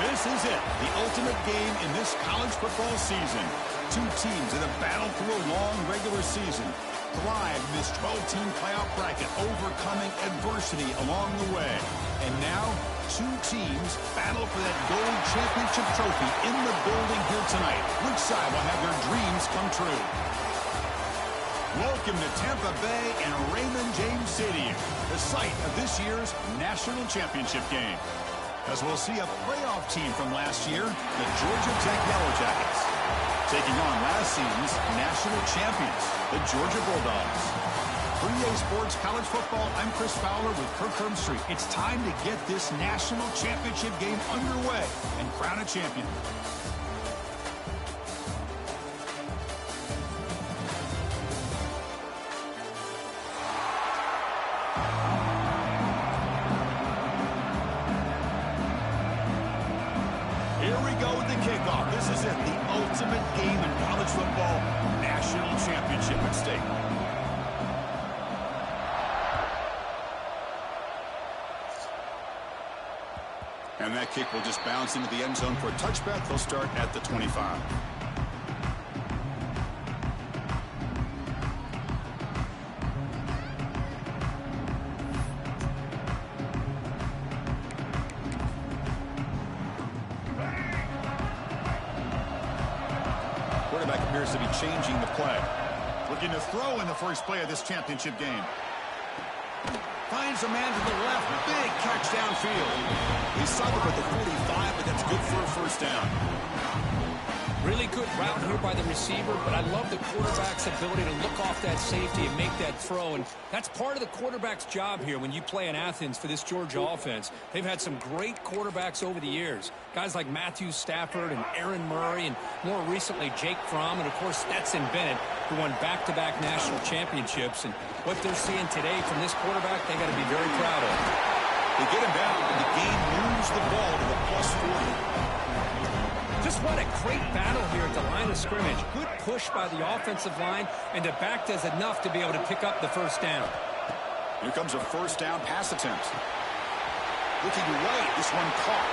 This is it, the ultimate game in this college football season. Two teams that have battled through a long regular season, thrived in this 12-team playoff bracket, overcoming adversity along the way. And now, two teams battle for that gold championship trophy in the building here tonight. Which side will have their dreams come true? Welcome to Tampa Bay and Raymond James Stadium, the site of this year's national championship game. As we'll see a playoff team from last year, the Georgia Tech Yellow Jackets, taking on last season's national champions, the Georgia Bulldogs. For EA Sports College Football, I'm Chris Fowler with Kirk Herbstreit. It's time to get this national championship game underway and crown a champion. Here we go with the kickoff. This is it, the ultimate game in college football, national championship at stake. And that kick will just bounce into the end zone for a touchback. They'll start at the 25. Quarterback appears to be changing the play. Looking to throw in the first play of this championship game. Finds a man to the left. Big catch downfield. He settled with the 45, but that's good for a first down. Really good route here by the receiver, but I love the quarterback's ability to look off that safety and make that throw. And that's part of the quarterback's job here when you play in Athens for this Georgia offense. They've had some great quarterbacks over the years. Guys like Matthew Stafford and Aaron Murray, and more recently Jake Fromm, and of course Stetson Bennett, who won back-to-back national championships. And what they're seeing today from this quarterback, they got to be very proud of. They get him down, and the game moves the ball to the +40. Just what a great battle here at the line of scrimmage. Good push by the offensive line, and the back does enough to be able to pick up the first down. Here comes a first down pass attempt. Looking right, this one caught.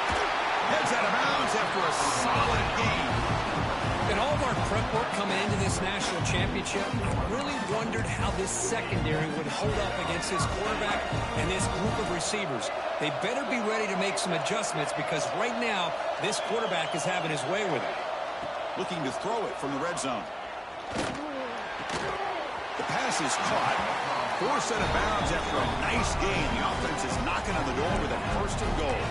Heads out of bounds after a solid game. In all of our prep work coming into this national championship, I really wondered how this secondary would hold up against this quarterback and this group of receivers. They better be ready to make some adjustments because right now, this quarterback is having his way with it. Looking to throw it from the red zone. The pass is caught. Forced out of bounds after a nice gain. The offense is knocking on the door with a first and goal.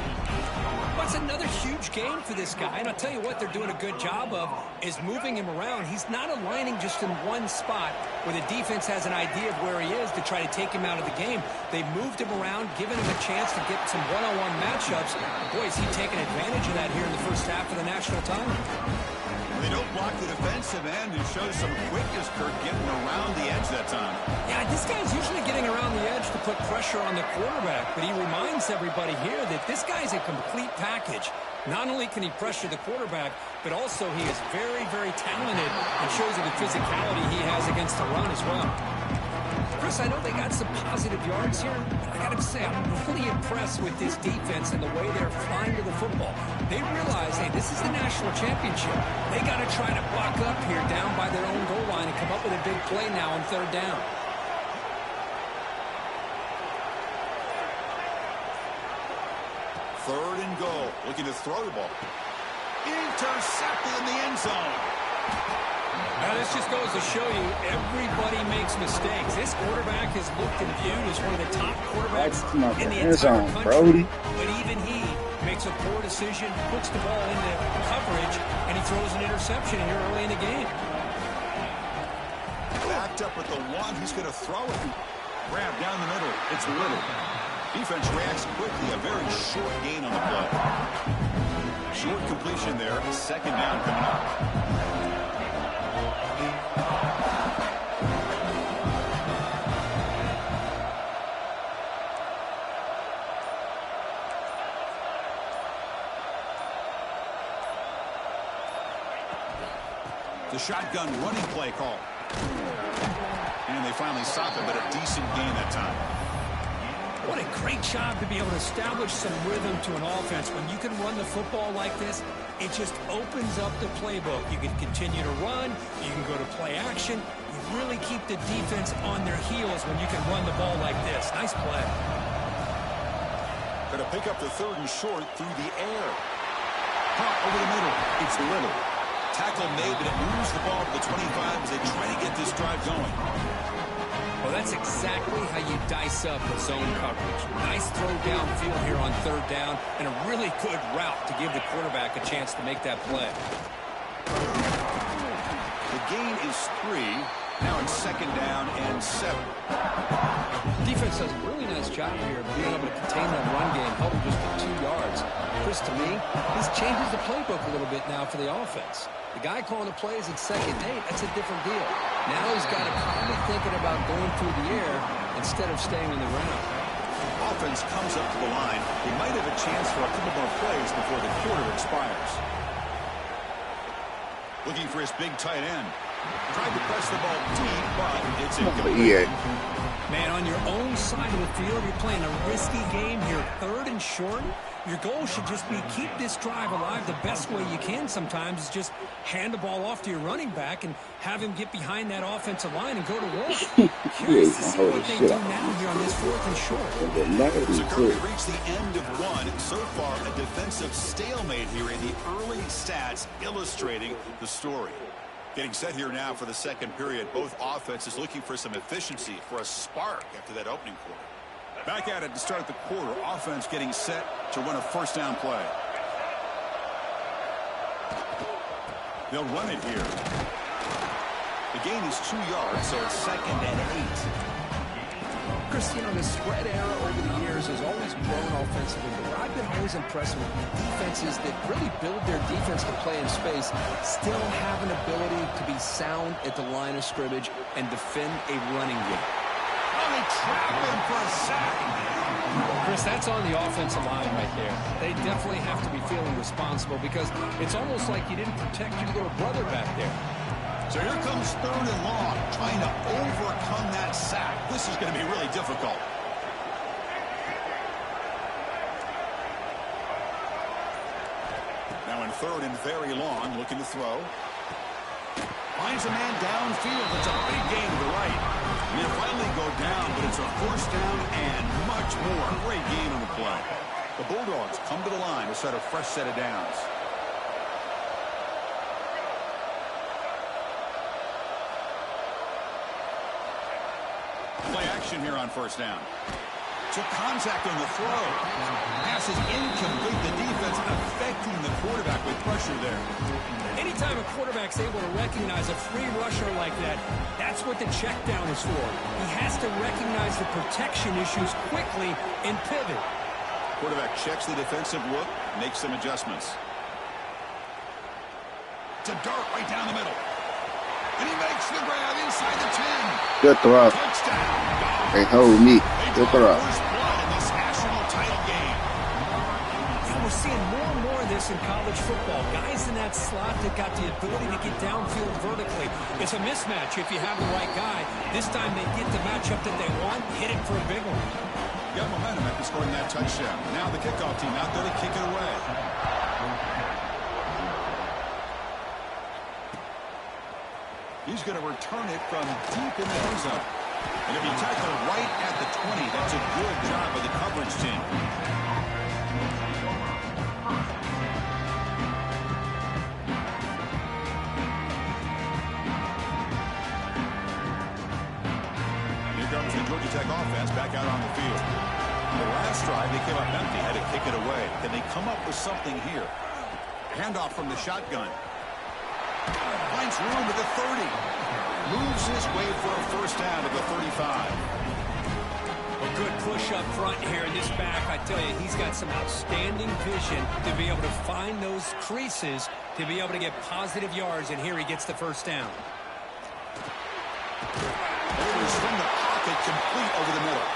Well, it's another huge game for this guy, and I'll tell you what they're doing a good job of is moving him around. He's not aligning just in one spot where the defense has an idea of where he is to try to take him out of the game. They moved him around, giving him a chance to get some one-on-one matchups. Boy, is he taking advantage of that here in the first half of the national title. They don't block the defensive end and show some quickness, Kirk, getting around the edge that time. Yeah, this guy's usually getting around the edge to put pressure on the quarterback, but he reminds everybody here that this guy's a complete package. Not only can he pressure the quarterback, but also he is very, very talented and shows you the physicality he has against the run as well. Chris, I know they got some positive yards here, but I got to say, I'm really impressed with this defense and the way they're flying to the football. They realize, hey, this is the national championship. They got to try to buck up here down by their own goal line and come up with a big play now on third down. Third and goal. Looking to throw the ball. Intercepted in the end zone. Now, this just goes to show you everybody makes mistakes. This quarterback is looked and viewed as one of the top quarterbacks in the entire country. But even he makes a poor decision, puts the ball into coverage, and he throws an interception here early in the game. Backed up with the one. He's going to throw it. Grab down the middle. It's Little. Defense reacts quickly. A very short gain on the play. Short completion there. Second down coming up. The shotgun running play call. And they finally stop it, but a decent gain that time. What a great job to be able to establish some rhythm to an offense. When you can run the football like this, it just opens up the playbook. You can continue to run. You can go to play action. You really keep the defense on their heels when you can run the ball like this. Nice play. Going to pick up the 3rd and short through the air. Caught over the middle. It's Little. Tackle made, but it moves the ball to the 25 as they try to get this drive going. Well, that's exactly how you dice up the zone coverage. Nice throw downfield here on 3rd down, and a really good route to give the quarterback a chance to make that play. The gain is 3. Now it's 2nd down and 7. Defense does a really nice job here of being able to contain that run game, held him just to 2 yards. Chris, to me, this changes the playbook a little bit now for the offense. The guy calling the plays at 2nd and 8, that's a different deal. Now he's got to probably thinking about going through the air instead of staying on the ground. Offense comes up to the line. He might have a chance for a couple more plays before the quarter expires. Looking for his big tight end. Tried to press the ball deep, but it's incomplete. Man, on your own side of the field, you're playing a risky game here. 3rd and short. Your goal should just be keep this drive alive the best way you can sometimes is just hand the ball off to your running back and have him get behind that offensive line and go to work. Curious to see what they do now here on this 4th and short. So currently reached the end of 1. So far, a defensive stalemate here in the early stats illustrating the story. Getting set here now for the 2nd period. Both offenses looking for some efficiency, for a spark after that opening quarter. Back at it to start the quarter. Offense getting set to run a 1st down play. They'll run it here. The gain is 2 yards, so it's 2nd and 8. Chris, you know, the spread era over the years has always grown offensively, but I've been always impressed with defenses that really build their defense to play in space, still have an ability to be sound at the line of scrimmage and defend a running game. Oh, they trap him for a sack. Chris, that's on the offensive line right there. They definitely have to be feeling responsible because it's almost like you didn't protect your little brother back there. So here comes 3rd and long, trying to overcome that sack. This is going to be really difficult. Now in 3rd and very long, looking to throw. Finds a man downfield. It's a big gain to the right. And he'll finally go down, but it's a 1st down and much more. Great gain on the play. The Bulldogs come to the line to set a fresh set of downs. Play action here on 1st down. Took contact on the throw. Pass is incomplete. The defense affecting the quarterback with pressure there. Anytime a quarterback's able to recognize a free rusher like that, that's what the check down is for. He has to recognize the protection issues quickly and pivot. Quarterback checks the defensive look, makes some adjustments. To dart right down the middle. And he makes the grab inside the 10. Good throw. Touchdown. Hey, hold me. Good throw. First blood in this national title game. Yeah, we're seeing more and more of this in college football. Guys in that slot that got the ability to get downfield vertically. It's a mismatch if you have the right guy. This time they get the matchup that they want, hit it for a big one. Got momentum after scoring that touchdown. Now the kickoff team out there to kick it away. He's going to return it from deep in the end zone. And if he tackled right at the 20, that's a good job of the coverage team. Here comes the Georgia Tech offense back out on the field. The last drive, they came up empty, had to kick it away. Can they come up with something here? Handoff from the shotgun. Finds room at the 30. Moves his way for a 1st down to the 35. A good push up front here in this back. I tell you, he's got some outstanding vision to be able to find those creases, to be able to get positive yards, and here he gets the 1st down. Orders from the pocket, complete over the middle.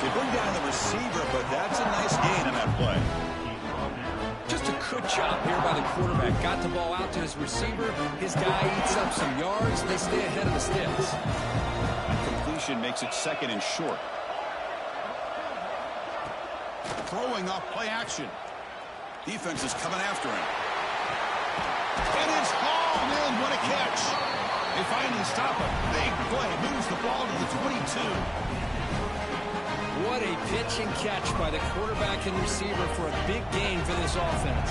They bring down the receiver, but that's a nice gain on that play. Just a good job here by the quarterback. Got the ball out to his receiver. His guy eats up some yards. They stay ahead of the sticks. Completion makes it 2nd and short. throwing off play action. Defense is coming after him. And it's hauled in. What a catch. They finally stop a big play. Moves the ball to the 22. What a pitch and catch by the quarterback and receiver for a big gain for this offense.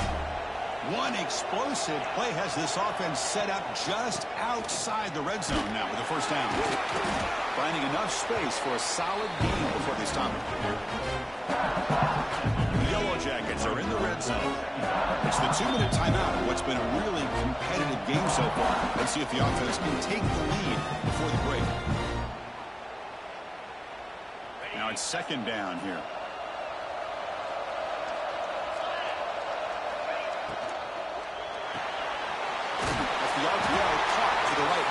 One explosive play has this offense set up just outside the red zone now with a first down. Finding enough space for a solid gain before they stop it. The Yellow Jackets are in the red zone. It's the 2-minute timeout of what's been a really competitive game so far. Let's see if the offense can take the lead before the break. Now it's second down here. The RPO caught to the right.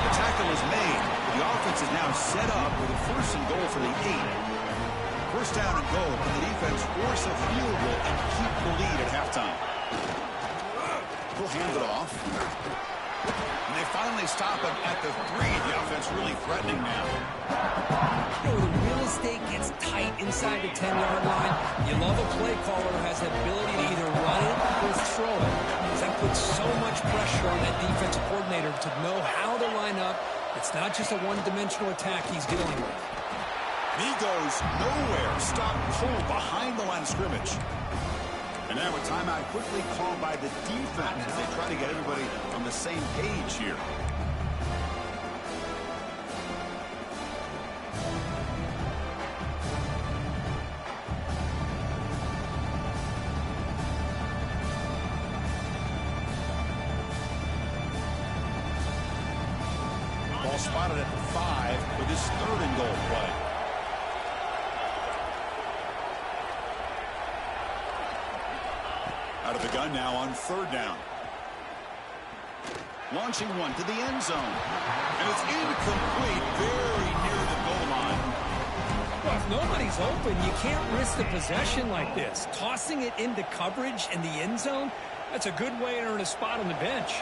The tackle is made. The offense is now set up with a first and goal for the 8. First down and goal, and the defense force a field goal and keep the lead at halftime. He'll hand it off. And they finally stop him at the 3. The offense really threatening now. You know, when the real estate gets tight inside the 10-yard line, you love a play caller who has the ability to either run it or throw it. That puts so much pressure on that defensive coordinator to know how to line up. It's not just a one-dimensional attack he's dealing with. And he goes nowhere. Stop cold behind the line of scrimmage. And now a timeout quickly called by the defense as they try to get everybody on the same page here. Ball spotted at the 5 with his third and goal play. Out of the gun now on third down. Launching one to the end zone. And it's incomplete, very near the goal line. Well, if nobody's open, you can't risk the possession like this. Tossing it into coverage in the end zone, that's a good way to earn a spot on the bench.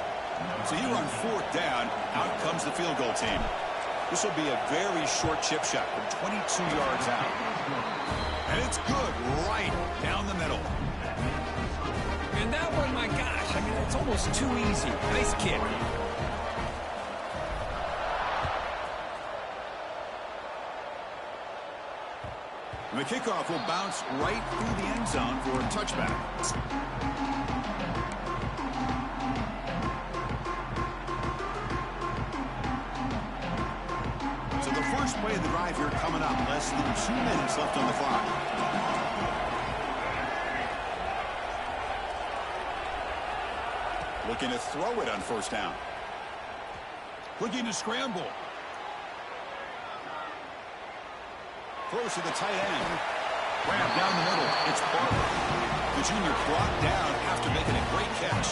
So here on fourth down, out comes the field goal team. This will be a very short chip shot from 22 yards out. And it's good right down the middle. And that one, my gosh, I mean, it's almost too easy. Nice kick. And the kickoff will bounce right through the end zone for a touchback. So the first play of the drive here coming up. Less than 2 minutes left on the clock. Looking to throw it on first down. Looking to scramble. Throws to the tight end. Grab down the middle. It's Barber. The junior brought down after making a great catch.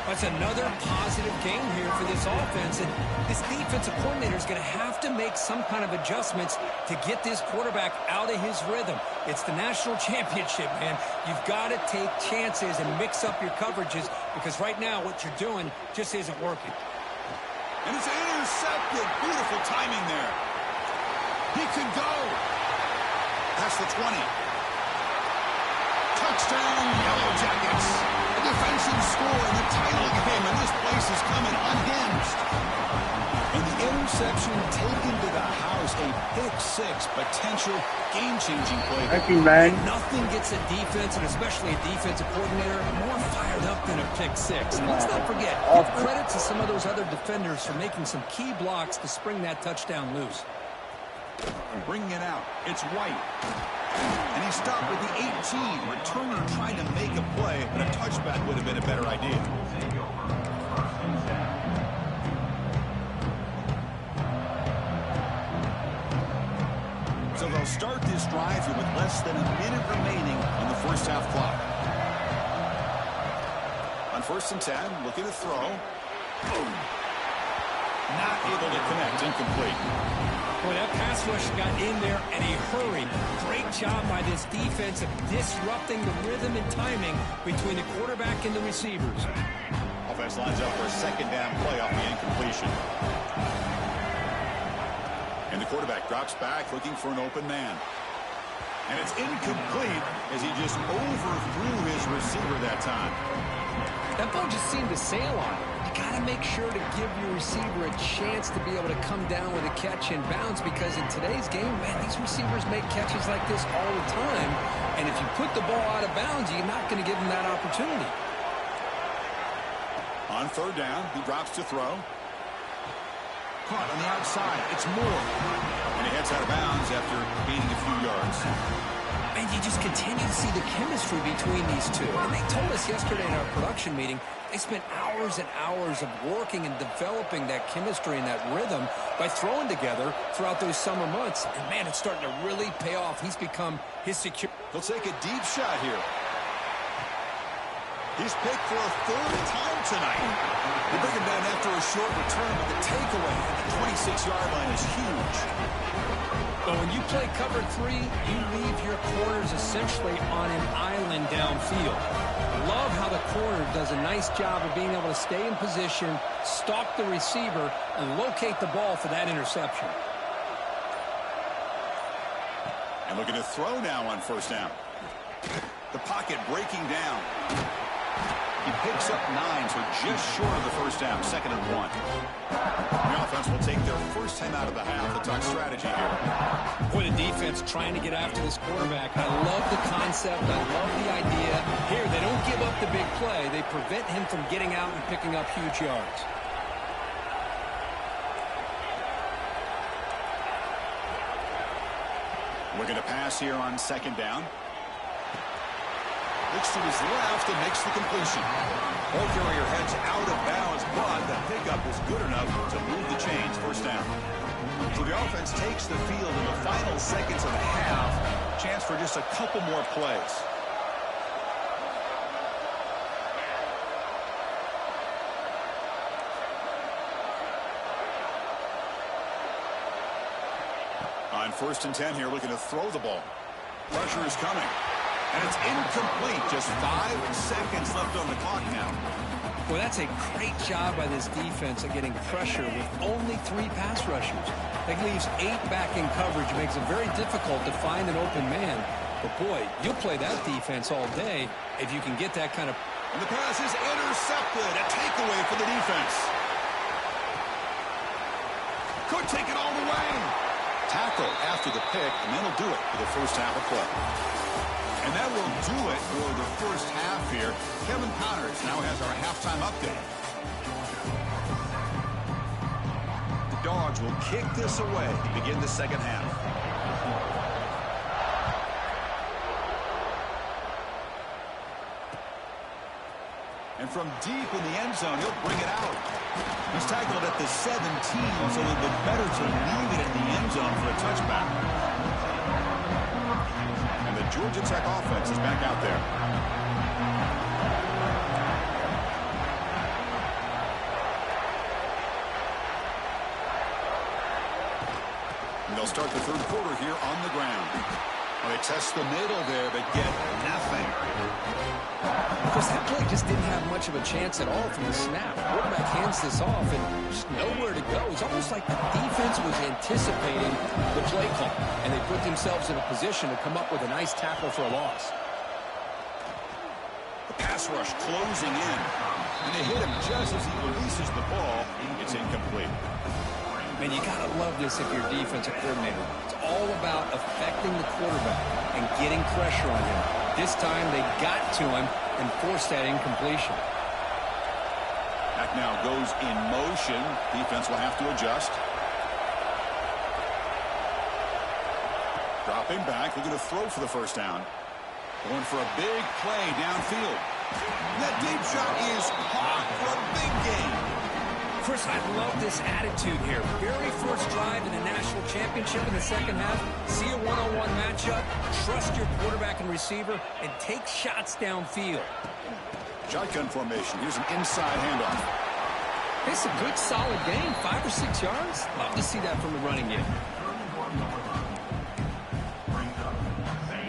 That's another positive game here for this offense. And this defensive coordinator is going to have to make some kind of adjustments to get this quarterback out of his rhythm. It's the national championship, man. You've got to take chances and mix up your coverages because right now what you're doing just isn't working. And it's intercepted. Beautiful timing there. He could go. That's the 20. Touchdown, Yellow Jackets. A defensive score in the title game, and this place is coming unhinged. And the interception taken to the house, a pick-6 potential game-changing play. Nothing gets a defense, and especially a defensive coordinator, more fired up than a pick-6. And let's not forget, give credit to some of those other defenders for making some key blocks to spring that touchdown loose. Bringing it out. It's White. And he stopped with the 18. Returner trying to make a play, but a touchback would have been a better idea. So they'll start this drive here with less than a minute remaining on the first half clock. On 1st and 10, looking to throw. Boom. Not able to connect. Incomplete. Boy, that pass rush got in there in a hurry. Great job by this defense of disrupting the rhythm and timing between the quarterback and the receivers. Offense lines up for a second down play off the incompletion. And the quarterback drops back looking for an open man. And it's incomplete as he just overthrew his receiver that time. That ball just seemed to sail on him. You got to make sure to give your receiver a chance to be able to come down with a catch and bounce, because in today's game, man, these receivers make catches like this all the time. And if you put the ball out of bounds, you're not going to give them that opportunity. On third down, he drops to throw. Caught on the outside. It's Moore. And he heads out of bounds after gaining a few yards. Man, you just continue to see the chemistry between these two. And they told us yesterday in our production meeting, they spent hours and hours of working and developing that chemistry and that rhythm by throwing together throughout those summer months. And, man, it's starting to really pay off. He's become his secure. He'll take a deep shot here. He's picked for a third time tonight. They bring him down after a short return, but the takeaway at the 26-yard line is huge. But when you play cover three, you leave your corners essentially on an island downfield. Love how the corner does a nice job of being able to stay in position, stalk the receiver, and locate the ball for that interception. And looking to throw now on first down. The pocket breaking down. He picks up 9, so just short of the first down, 2nd and 1. The offense will take their first time out of the half to talk strategy here. Boy, the defense trying to get after this quarterback. I love the concept. I love the idea. Here, they don't give up the big play. They prevent him from getting out and picking up huge yards. Looking to pass here on 2nd down. Looks to his left and makes the completion. Ball carrier heads out of bounds, but the pickup is good enough to move the chains. First down. So the offense takes the field in the final seconds of the half. Chance for just a couple more plays. On 1st and 10 here, looking to throw the ball. Pressure is coming. And it's incomplete. Just 5 seconds left on the clock now. Well, that's a great job by this defense of getting pressure with only 3 pass rushers. That leaves 8 back in coverage. Makes it very difficult to find an open man. But, boy, you'll play that defense all day if you can get that kind of... And the pass is intercepted. A takeaway for the defense. Could take it all the way. Tackle after the pick, and that'll do it for the first half of play. And that will do it for the first half here. Kevin Connors now has our halftime update. The Dogs will kick this away to begin the second half. And from deep in the end zone, he'll bring it out. He's tackled at the 17, so it'll be better to leave it in the end zone for a touchback. And the Georgia Tech offense is back out there. And they'll start the third quarter here on the ground. Well, they test the middle there, but get nothing. Because that play just didn't have much of a chance at all from the snap. Quarterback hands this off and just nowhere to go. It's almost like the defense was anticipating the play call, and they put themselves in a position to come up with a nice tackle for a loss. The pass rush closing in, and they hit him just as he releases the ball. It's incomplete. Man, you got to love this if you're a defensive coordinator. It's all about affecting the quarterback and getting pressure on him. This time they got to him and forced that incompletion. That now goes in motion. Defense will have to adjust. Dropping back, looking to throw for the first down. Going for a big play downfield. And that deep shot is caught for a big gain. Chris, I love this attitude here. Very first drive in the national championship in the second half. See a one-on-one matchup, trust your quarterback and receiver, and take shots downfield. Shotgun formation. Here's an inside handoff. It's a good, solid game. 5 or 6 yards. Love to see that from the running game.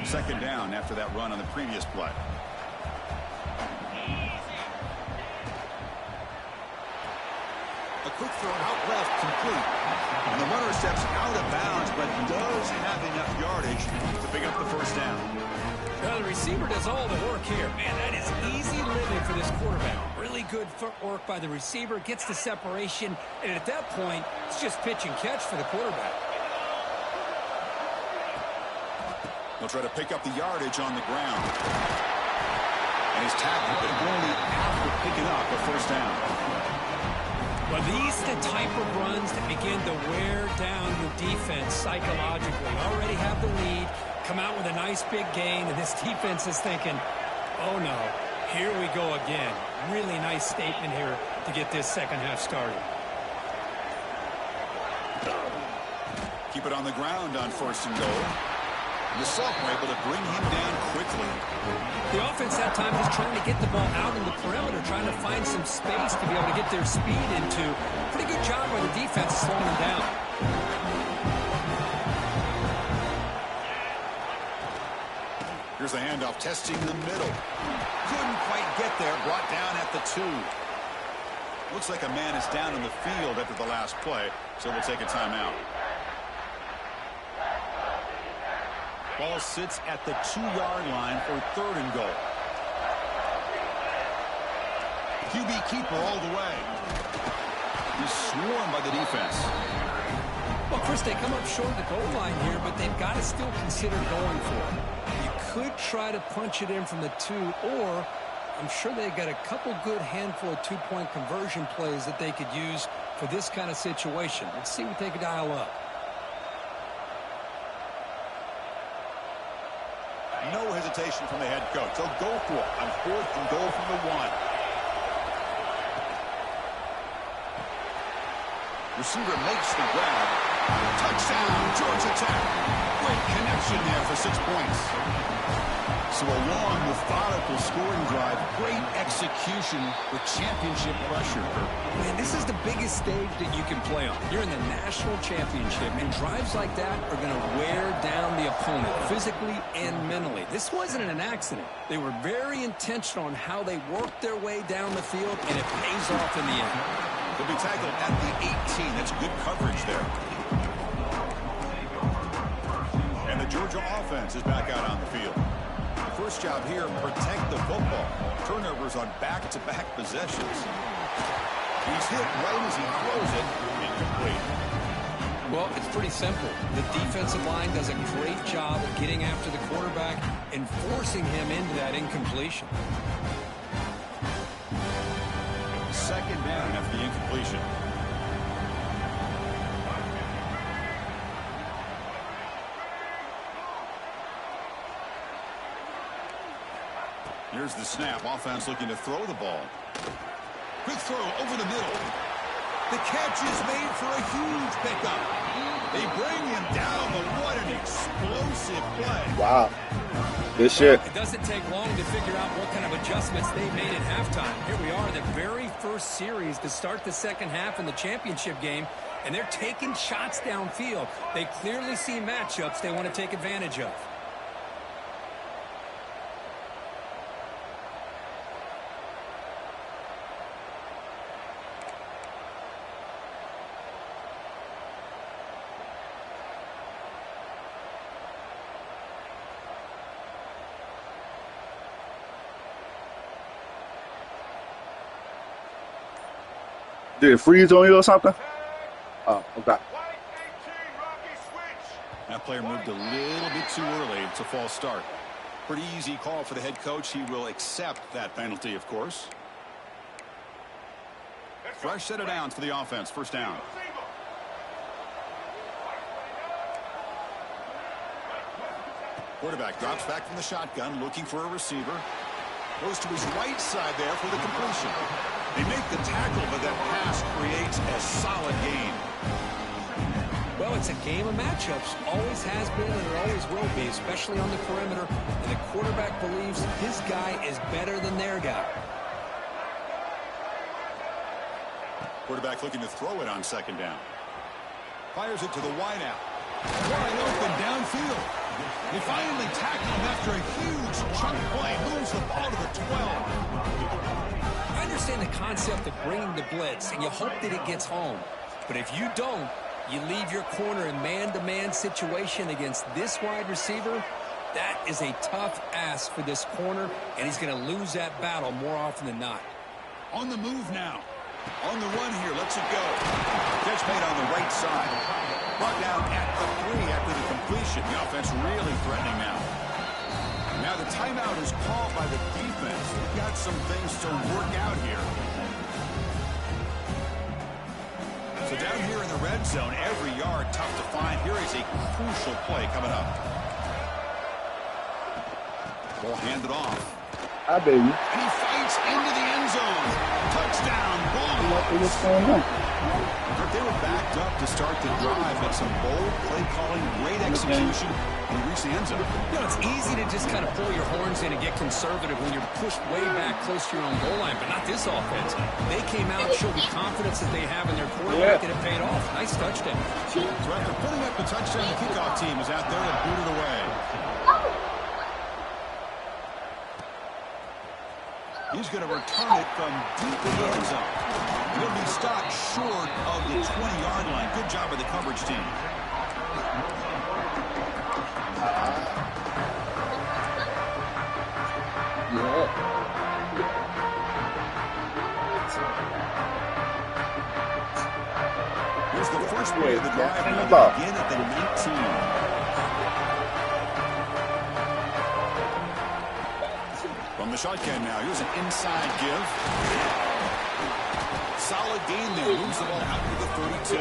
Second down after that run on the previous play. A Quick throw out left, complete. And the runner steps out of bounds, but does have enough yardage to pick up the first down. Well, the receiver does all the work here. Man, that is easy living for this quarterback. Really good footwork by the receiver, gets the separation, and at that point, it's just pitch and catch for the quarterback. He'll try to pick up the yardage on the ground. And he's tackled, but only after picking up a first down. Well, these are the type of runs that begin to wear down your defense psychologically. Already have the lead, come out with a nice big gain, and this defense is thinking, oh no, here we go again. Really nice statement here to get this second half started. Keep it on the ground on first and goal. The Salk were able to bring him down quickly. The offense that time is trying to get the ball out in the perimeter, trying to find some space to be able to get their speed into. Pretty good job by the defense slowing them down. Here's the handoff, testing the middle. Couldn't quite get there, brought down at the 2. Looks like a man is down in the field after the last play, so we'll take a timeout. Ball sits at the 2-yard line for third and goal. QB keeper all the way. He's swarmed by the defense. Well, Chris, they come up short of the goal line here, but they've got to still consider going for it. You could try to punch it in from the 2, or I'm sure they got a couple good handful of two-point conversion plays that they could use for this kind of situation. Let's see what they could dial up. No hesitation from the head coach. They'll go for it on fourth and goal from the 1. Receiver makes the grab. Touchdown, Georgia Tech. Great connection there for 6 points. So a long, methodical scoring drive. Great execution with championship pressure. Man, this is the biggest stage that you can play on. You're in the national championship, and drives like that are going to wear down the opponent physically and mentally. This wasn't an accident. They were very intentional on how they worked their way down the field, and it pays off in the end. They'll be tackled at the 18. That's good coverage there. And the Georgia offense is back out on the field. The first job here, protect the football. Turnovers on back-to-back possessions. He's hit right as he throws it. Incomplete. Well, it's pretty simple. The defensive line does a great job of getting after the quarterback and forcing him into that incompletion. Second down after the incompletion. Here's the snap. Offense looking to throw the ball. Quick throw over the middle. The catch is made for a huge pickup. They bring him down, but what an explosive play. Wow. Good shit. It doesn't take long to figure out what kind of adjustments they made at halftime. Here we are, the very first series to start the second half in the championship game, and they're taking shots downfield. They clearly see matchups they want to take advantage of. Did it freeze on you or something? Oh, okay. That player moved a little bit too early. It's a false start. Pretty easy call for the head coach. He will accept that penalty, of course. Fresh set of downs for the offense. First down. Quarterback drops back from the shotgun, looking for a receiver. Goes to his right side there for the completion. They make the tackle, but that pass creates a solid gain. Well, it's a game of matchups. Always has been and it always will be, especially on the perimeter. And the quarterback believes his guy is better than their guy. Quarterback looking to throw it on second down. Fires it to the wideout. Wide open downfield. They finally tackle him after a huge chunk play. Moves the ball to the 12. I understand the concept of bringing the blitz, and you hope that it gets home. But if you don't, you leave your corner in man-to-man situation against this wide receiver. That is a tough ask for this corner, and he's going to lose that battle more often than not. On the move now. On the run here, lets it go. Catch made on the right side. Brought down at the 3 after the completion. The offense really threatening now. Now the timeout is called by the defense. We've got some things to work out here. So down here in the red zone, every yard tough to find. Here is a crucial play coming up. Ball handed off. I bet you. And he fights into the end zone. Touchdown, What's going on? They were backed up to start the drive, but some bold play calling, great execution, and reached the end zone. You know, it's easy to just kind of pull your horns in and get conservative when you're pushed way back close to your own goal line, but not this offense. They came out, showed the confidence that they have in their quarterback, and it paid off. Nice touchdown. So after putting up the touchdown, the kickoff team is out there to boot it away. He's going to return it from deep in the end zone. He'll be stopped short of the 20-yard line. Good job by the coverage team. Here's the first play of the drive. Again at the 19. From the shotgun now, here's an inside give. Solid gain there, moves the ball out to the 32.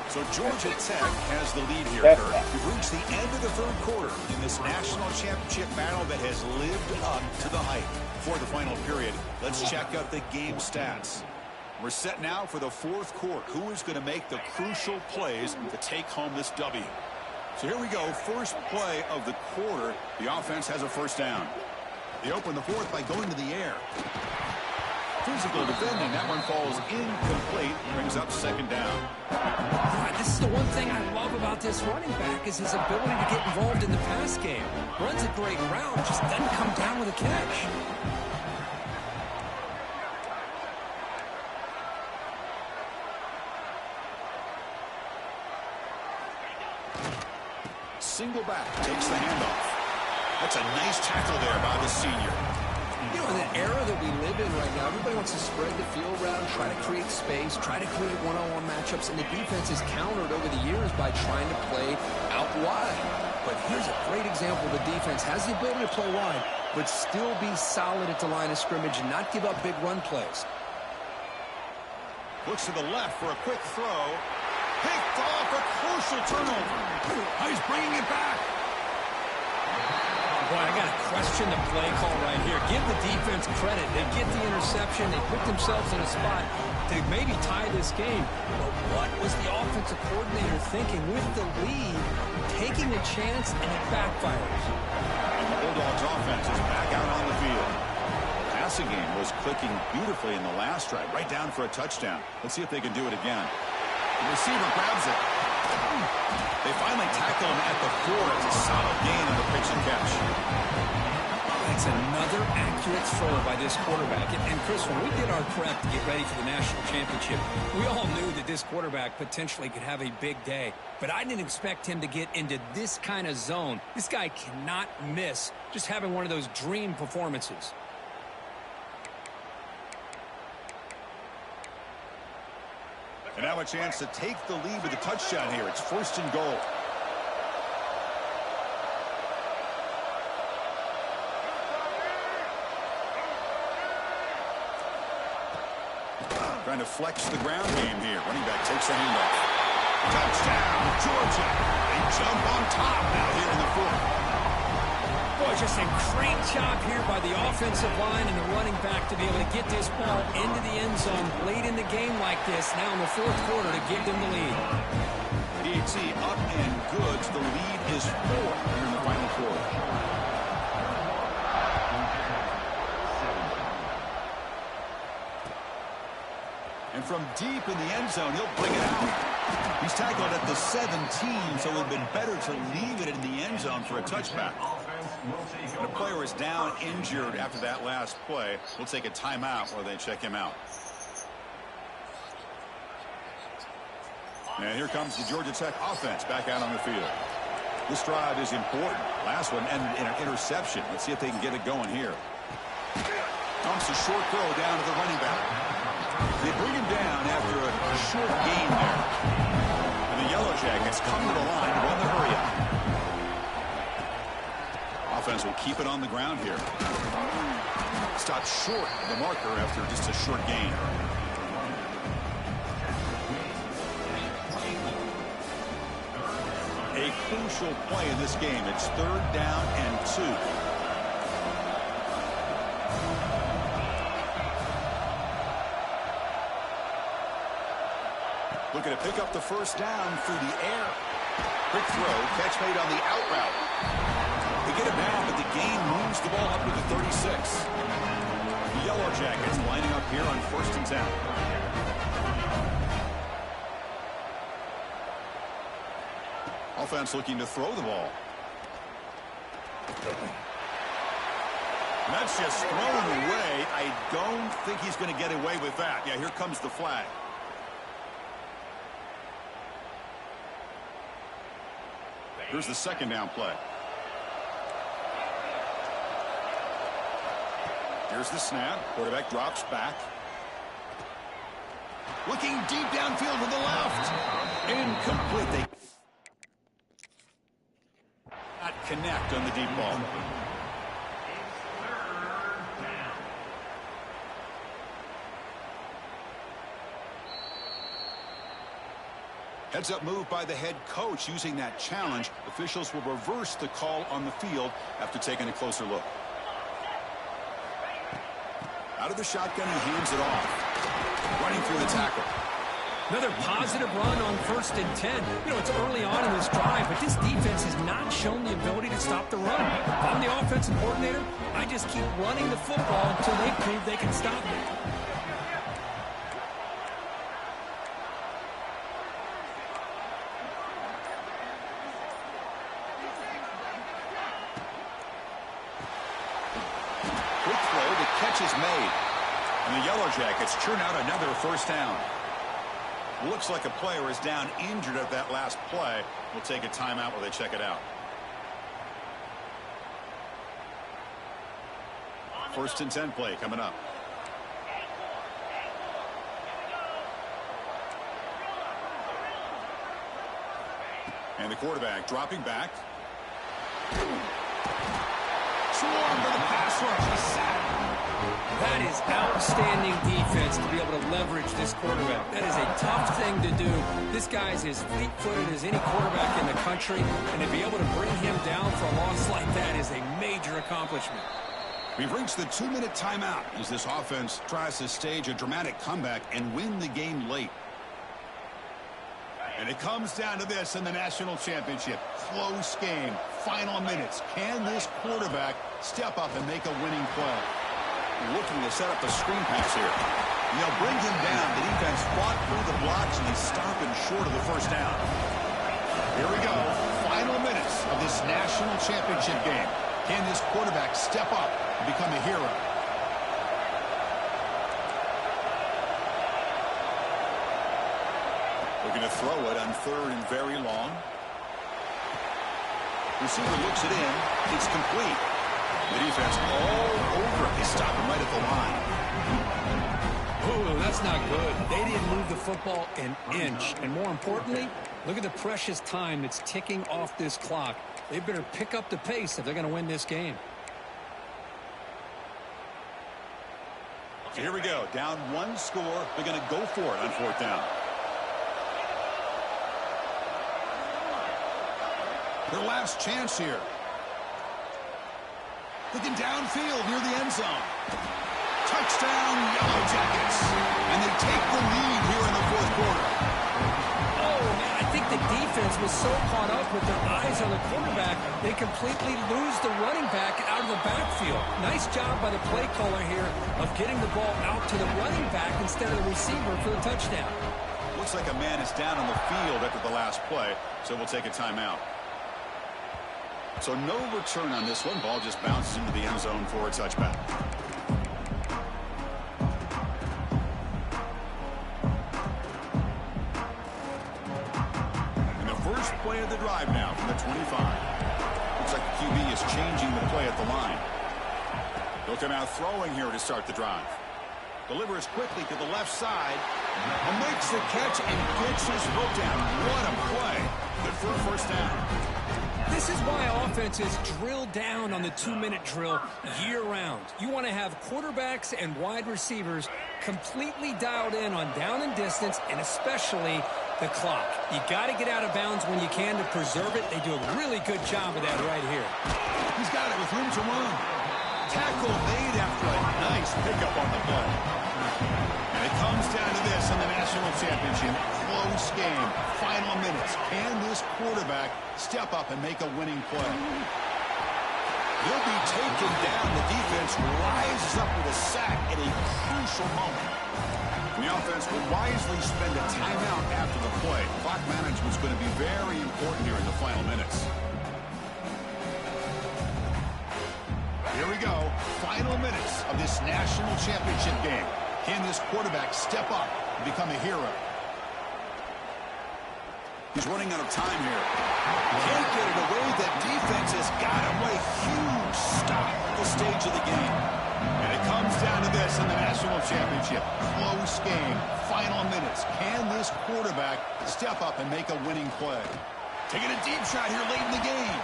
So Georgia Tech has the lead here, Kurt. We've reached the end of the third quarter in this national championship battle that has lived up to the hype. For the final period, let's check out the game stats. We're set now for the fourth quarter. Who is going to make the crucial plays to take home this W? So here we go, first play of the quarter. The offense has a first down. They open the fourth by going to the air. Physical defending, that one falls incomplete, brings up second down. This is the one thing I love about this running back is his ability to get involved in the pass game. Runs a great route, just doesn't come down with a catch. Single back, takes the handoff. That's a nice tackle there by the senior. You know, in the era that we live in right now, everybody wants to spread the field around, try to create space, try to create one-on-one matchups, and the defense is countered over the years by trying to play out wide. But here's a great example. The defense has the ability to play wide, but still be solid at the line of scrimmage and not give up big run plays. Looks to the left for a quick throw. Picked off, a crucial turnover. He's bringing it back. Boy, I got to question the play call right here. Give the defense credit. They get the interception. They put themselves in a spot to maybe tie this game. But what was the offensive coordinator thinking with the lead, taking a chance, and it backfires? And the Bulldogs offense is back out on the field. The passing game was clicking beautifully in the last drive, right down for a touchdown. Let's see if they can do it again. The receiver grabs it. They finally tackle him at the 4. It's a solid gain on the pitch and catch. That's another accurate throw by this quarterback. And Chris, when we did our prep to get ready for the national championship, we all knew that this quarterback potentially could have a big day. But I didn't expect him to get into this kind of zone. This guy cannot miss just having one of those dream performances. And now a chance to take the lead with a touchdown here. It's first and goal. Trying to flex the ground game here. Running back takes the handoff. Touchdown, Georgia. They jump on top now here in the fourth. Boy, just a great job here by the offensive line and the running back to be able to get this ball into the end zone late in the game like this, now in the fourth quarter to give them the lead. DT up and good. The lead is 4 here in the final quarter. And from deep in the end zone, he'll bring it out. He's tackled at the 17, so it would have been better to leave it in the end zone for a touchback. When a player is down injured after that last play, we'll take a timeout while they check him out. And here comes the Georgia Tech offense back out on the field. This drive is important. Last one ended in an interception. Let's see if they can get it going here. Dumps a short throw down to the running back. They bring him down after a short gain there. And the Yellow Jackets come to the line to run the hurry up. Offense will keep it on the ground here. Stopped short of the marker after just a short gain. A crucial play in this game. It's 3rd down and 2. Looking to pick up the first down through the air. Quick throw, catch made on the out route. They get it back, but the gain moves the ball up to the 36. The Yellow Jackets lining up here on 1st and 10. Offense looking to throw the ball. And that's just thrown away. I don't think he's going to get away with that. Yeah, here comes the flag. Here's the 2nd down play. Here's the snap. Quarterback drops back. Looking deep downfield to the left. Incomplete. They not connect on the deep ball. Heads up move by the head coach. Using that challenge, officials will reverse the call on the field after taking a closer look. Out of the shotgun, he hands it off. Running through the tackle. Another positive run on 1st and 10. You know, it's early on in this drive, but this defense has not shown the ability to stop the run. If I'm the offensive coordinator, I just keep running the football until they prove they can stop it. Quick throw, the catch is made. And the Yellow Jackets churn out another 1st down. Looks like a player is down injured at that last play. We'll take a timeout while they check it out. 1st and 10 play coming up. And the quarterback dropping back. Swarm for the pass rush. He's sacked. That is outstanding defense to be able to leverage this quarterback. That is a tough thing to do. This guy's as fleet-footed as any quarterback in the country, and to be able to bring him down for a loss like that is a major accomplishment. We've reached the 2-minute timeout as this offense tries to stage a dramatic comeback and win the game late. And it comes down to this in the national championship. Close game, final minutes. Can this quarterback step up and make a winning play? Looking to set up a screen pass here. They'll bring him down. The defense fought through the blocks, and he's stopping short of the 1st down. Here we go. Final minutes of this national championship game. Can this quarterback step up and become a hero? Looking to throw it on 3rd and very long. Receiver looks it in. It's complete. The defense all over it. They stop him right at the line. Oh, that's not good. They didn't move the football an inch. And more importantly, look at the precious time that's ticking off this clock. They better pick up the pace if they're going to win this game. So here we go. Down 1 score. They're going to go for it on 4th down. Their last chance here. Looking downfield near the end zone. Touchdown, Yellow Jackets. And they take the lead here in the 4th quarter. Oh, man, I think the defense was so caught up with their eyes on the quarterback, they completely lose the running back out of the backfield. Nice job by the play caller here of getting the ball out to the running back instead of the receiver for the touchdown. Looks like a man is down on the field after the last play, so we'll take a timeout. So no return on this one. Ball just bounces into the end zone for a touchback. And the first play of the drive now from the 25. Looks like the QB is changing the play at the line. He'll come out throwing here to start the drive. Delivers quickly to the left side. And makes the catch and gets his foot down. What a play. Good for a first down. This is why offenses drill down on the 2-minute drill year-round. You want to have quarterbacks and wide receivers completely dialed in on down and distance, and especially the clock. You got to get out of bounds when you can to preserve it. They do a really good job of that right here. He's got it with room to run. Tackle made after a nice pickup on the play. And it comes down to this in the national championship. Close game. Final minutes. Can this quarterback step up and make a winning play? He'll be taken down. The defense rises up with a sack at a crucial moment. And the offense will wisely spend a timeout after the play. Clock management is going to be very important here in the final minutes. Here we go. Final minutes of this national championship game. Can this quarterback step up and become a hero? He's running out of time here. Can't get it away. That defense has got him with a huge stop at this stage of the game. And it comes down to this in the national championship. Close game. Final minutes. Can this quarterback step up and make a winning play? Taking a deep shot here late in the game.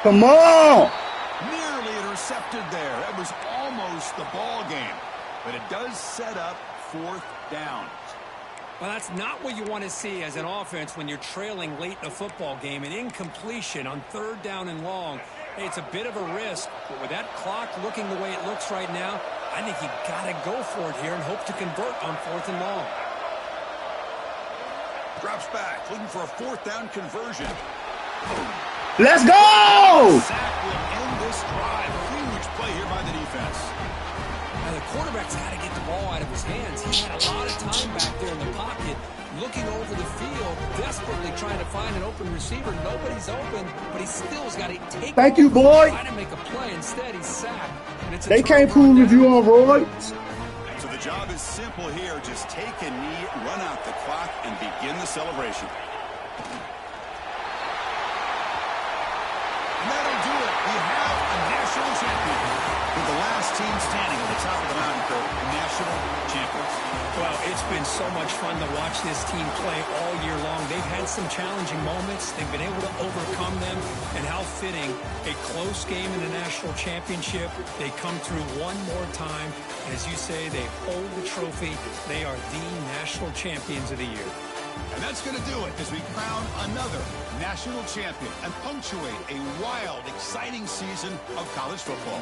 Come on! Nearly intercepted there. That was almost the ball game. But it does set up fourth down. Well, that's not what you want to see as an offense when you're trailing late in a football game. An incompletion on 3rd down and long. Hey, it's a bit of a risk, but with that clock looking the way it looks right now, I think you got to go for it here and hope to convert on 4th and long. Drops back, looking for a 4th down conversion. Let's go! Sack will end this drive. Huge play here by the defense. Now, the quarterback's got to get the ball out of his hands. He had a lot of time back there in the pocket, looking over the field, desperately trying to find an open receiver. Nobody's open, but he still's got to take Thank you, boy. Try to make a play. Instead, he's sacked. And it's a They can't prove if you on roids. So the job is simple here. Just take a knee, run out the clock, and begin the celebration. And that'll do it. We have a national champion. With the last team standing at the top of the mountain, Kirk, national champions. Well, it's been so much fun to watch this team play all year long. They've had some challenging moments. They've been able to overcome them. And how fitting, a close game in the national championship. They come through one more time. And as you say, they hold the trophy. They are the national champions of the year. And that's going to do it as we crown another national champion and punctuate a wild, exciting season of college football.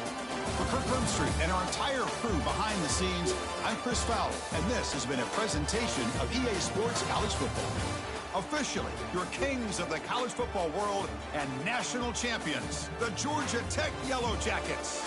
For Kirk Herbstreit and our entire crew behind the scenes, I'm Chris Fowler, and this has been a presentation of EA Sports College Football. Officially, your kings of the college football world and national champions, the Georgia Tech Yellow Jackets.